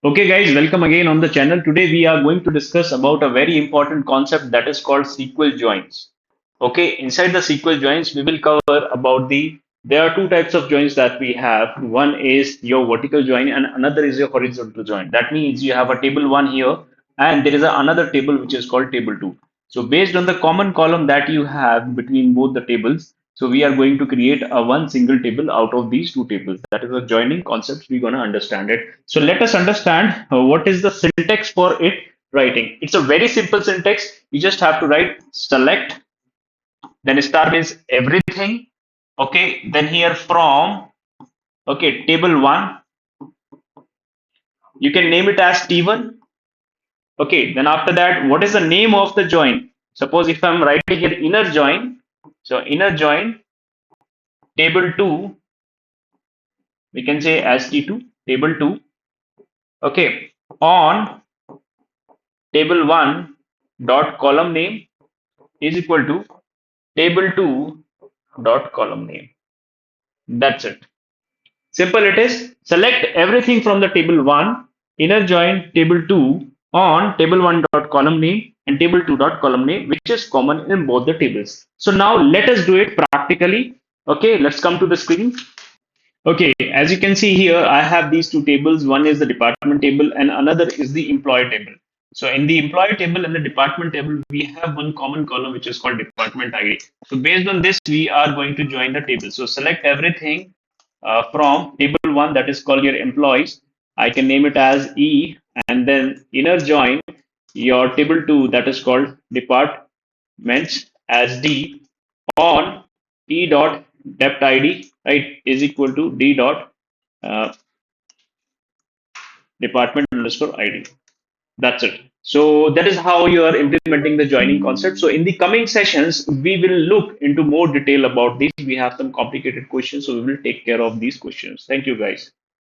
Okay, guys, welcome again on the channel. Today we are going to discuss about a very important concept that is called SQL joins. Okay, inside the SQL joins, we will cover about there are two types of joins that we have. One is your vertical join and another is your horizontal join. That means you have a table one here and there is another table which is called table two. So based on the common column that you have between both the tables, so we are going to create a one single table out of these two tables. That is a joining concept. We're going to understand it. So let us understand what is the syntax for it writing. It's a very simple syntax. You just have to write select, then star means everything. Okay, then here from, okay, table one, you can name it as T1. Okay, then after that, what is the name of the join? Suppose if I'm writing here inner join, so inner join table 2, we can say as T2, table 2. Okay, on table 1 dot column name is equal to table 2 dot column name. That's it. Simple it is. Select everything from the table 1, inner join table 2 on table 1 dot column name and table 2 dot column name, which is common in both the tables. So now let us do it practically. Okay, let's come to the screen. Okay, as you can see here, I have these two tables. One is the department table and another is the employee table. So in the employee table and the department table, we have one common column which is called department ID. So based on this, we are going to join the table. So select everything from table one, that is called your employees. I can name it as E, and then inner join your table two, that is called departments, as D, on E dot depth ID, right, is equal to D dot uh, department underscore ID. That's it. So that is how you are implementing the joining concept. So in the coming sessions, we will look into more detail about this. We have some complicated questions, so we will take care of these questions. Thank you, guys.